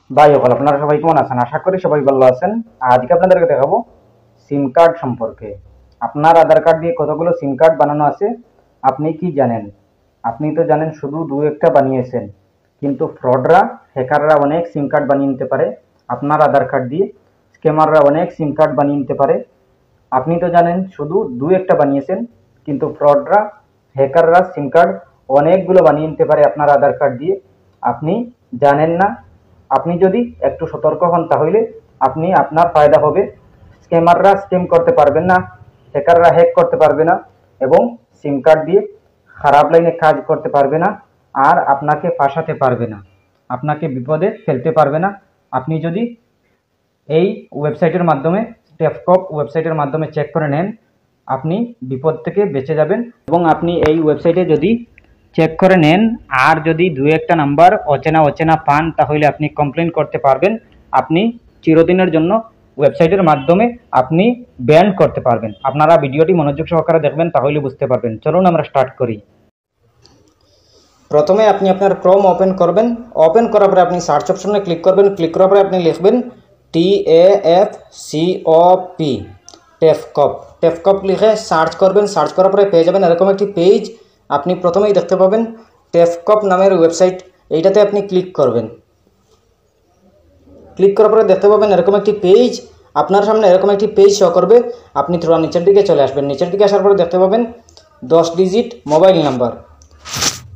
ভাই সকল আপনারা সবাই কেমন আছেন? আশা করি সবাই ভালো আছেন। আজকে আপনাদেরকে দেখাবো সিম কার্ড সম্পর্কে। আপনার আধার কার্ড দিয়ে কতগুলো সিম কার্ড বানানো আছে আপনি কি জানেন? আপনি তো জানেন শুধু দু একটা বানিয়েছেন, কিন্তু ফ্রডরা, হ্যাকাররা অনেক সিম কার্ড বানিয়ে নিতে পারে আপনার আধার কার্ড দিয়ে। স্ক্যামাররা অনেক সিম কার্ড বানিয়ে নিতে পারে। আপনি তো জানেন শুধু দু একটা বানিয়েছেন, কিন্তু ফ্রডরা, হ্যাকাররা সিম কার্ড অনেকগুলো বানিয়ে নিতে পারে আপনার আধার কার্ড দিয়ে। আপনি জানেন না। আপনি যদি একটু সতর্ক হন তাহলে আপনি আপনার ফায়দা হবে। স্ক্যামাররা স্ক্যাম করতে পারবেন না, হ্যাকাররা হ্যাক করতে পারবে না, এবং সিম কার্ড দিয়ে খারাপ লাইনে কাজ করতে পারবে না, আর আপনাকে ফাঁসাতে পারবে না, আপনাকে বিপদে ফেলতে পারবে না। আপনি যদি এই ওয়েবসাইটের মাধ্যমে, টেফকপ ওয়েবসাইটের মাধ্যমে চেক করে নেন, আপনি বিপদ থেকে বেঁচে যাবেন। এবং আপনি এই ওয়েবসাইটে যদি চেক করে নেন আর যদি দু একটা নাম্বার অচেনা পান, তাহলে আপনি কমপ্লেন করতে পারবেন। আপনি চিরদিনের জন্য ওয়েবসাইটের মাধ্যমে আপনি ব্যান করতে পারবেন। আপনারা ভিডিওটি মনোযোগ সহকারে দেখবেন, তাহলে বুঝতে পারবেন। চলুন আমরা স্টার্ট করি। প্রথমে আপনি আপনার ক্রোম ওপেন করবেন। ওপেন করার পরে আপনি সার্চ অপশনে ক্লিক করবেন। ক্লিক করার পরে আপনি লিখবেন TAFCOP, টেফকপ। টেফকপ লিখে সার্চ করবেন। সার্চ করার পরে পেয়ে যাবেন এরকম একটি পেজ। আপনি প্রথমেই দেখতে পাবেন টেফকপ নামের ওয়েবসাইট, এইটাতে আপনি ক্লিক করবেন। ক্লিক করার পরে দেখতে পাবেন এরকম একটি পেজ। আপনার সামনে এরকম একটি পেজ শো করবে। আপনি থোড়া নিচের দিকে চলে আসবেন। নিচের দিকে আসার পরে দেখতে পাবেন 10 ডিজিট মোবাইল নাম্বার।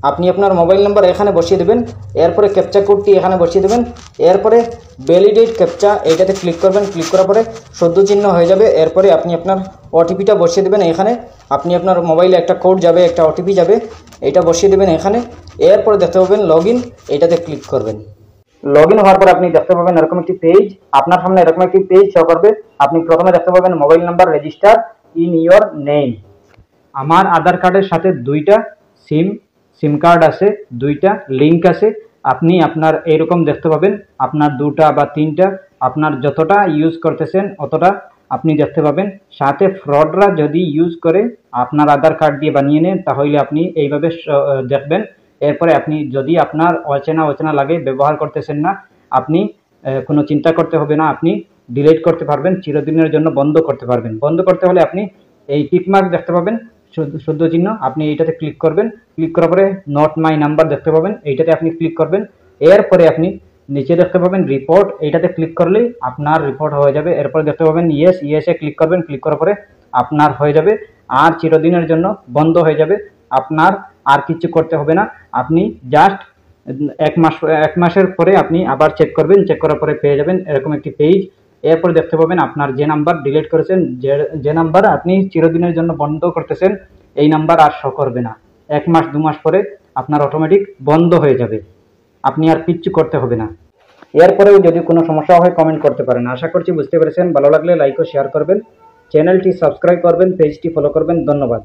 আপনি আপনার মোবাইল নাম্বার এখানে বসিয়ে দেবেন। এরপরে ক্যাপচা কোডটি এখানে বসিয়ে দেবেন। এরপরে ভ্যালিডেট ক্যাপচা, এইটাতে ক্লিক করবেন। ক্লিক করার পরে সদ্য চিহ্ন হয়ে যাবে। এরপরে আপনি আপনার ওটিপিটা বসিয়ে দেবেন এখানে। আপনি আপনার মোবাইলে একটা কোড যাবে, একটা ওটিপি যাবে, এইটা বসিয়ে দেবেন এখানে। এরপরে দেখতে পাবেন লগইন, এইটাতে ক্লিক করবেন। লগইন হওয়ার পর আপনি দেখতে পাবেন এরকম একটি পেজ। আপনার সামনে এরকম একটি পেজ শো করবে। আপনি প্রথমে দেখতে পাবেন mobile number register in your name. আমার আধার কার্ডের সাথে দুইটা সিম কার্ড আছে, দুইটা লিঙ্ক আছে। আপনি আপনার এইরকম দেখতে পাবেন আপনার দুটা বা তিনটা, আপনার যতটা ইউজ করতেছেন অতটা আপনি দেখতে পাবেন। সাথে ফ্রডরা যদি ইউজ করে আপনার আধার কার্ড দিয়ে বানিয়ে নেন, তাহলে আপনি এইভাবে দেখবেন। এরপরে আপনি যদি আপনার অচেনা লাগে, ব্যবহার করতেছেন না, আপনি কোনো চিন্তা করতে হবে না। আপনি ডিলিট করতে পারবেন, চিরদিনের জন্য বন্ধ করতে পারবেন। বন্ধ করতে হলে আপনি এই টিক মার্ক দেখতে পাবেন, শুদ্ধ চিহ্ন, আপনি এইটাতে ক্লিক করবেন। ক্লিক করার পরে নট মাই নাম্বার দেখতে পাবেন, এইটাতে আপনি ক্লিক করবেন। এরপরে আপনি নিচে দেখতে পাবেন রিপোর্ট, এইটাতে ক্লিক করলেই আপনার রিপোর্ট হয়ে যাবে। এরপরে দেখতে পাবেন ইয়েসে ক্লিক করবেন। ক্লিক করার পরে আপনার হয়ে যাবে, আর চিরদিনের জন্য বন্ধ হয়ে যাবে। আপনার আর কিছু করতে হবে না। আপনি জাস্ট এক মাসের পরে আপনি আবার চেক করবেন। চেক করার পরে পেয়ে যাবেন এরকম একটি পেজ। এরপর দেখতে পাবেন আপনার যে নাম্বার ডিলিট করেছেন, যে নাম্বার আপনি চিরদিনের জন্য বন্ধ করতেছেন, এই নাম্বার আর শো করবে না। 1 মাস 2 মাস পরে আপনার অটোমেটিক বন্ধ হয়ে যাবে। আপনি আর কিচ্ছু করতে হবে না। এরপরেও যদি কোনো সমস্যা হয় কমেন্ট করতে পারেন। আশা করছি বুঝতে পেরেছেন। ভালো লাগলে লাইক ও শেয়ার করবেন, চ্যানেলটি সাবস্ক্রাইব করবেন, পেজটি ফলো করবেন। ধন্যবাদ।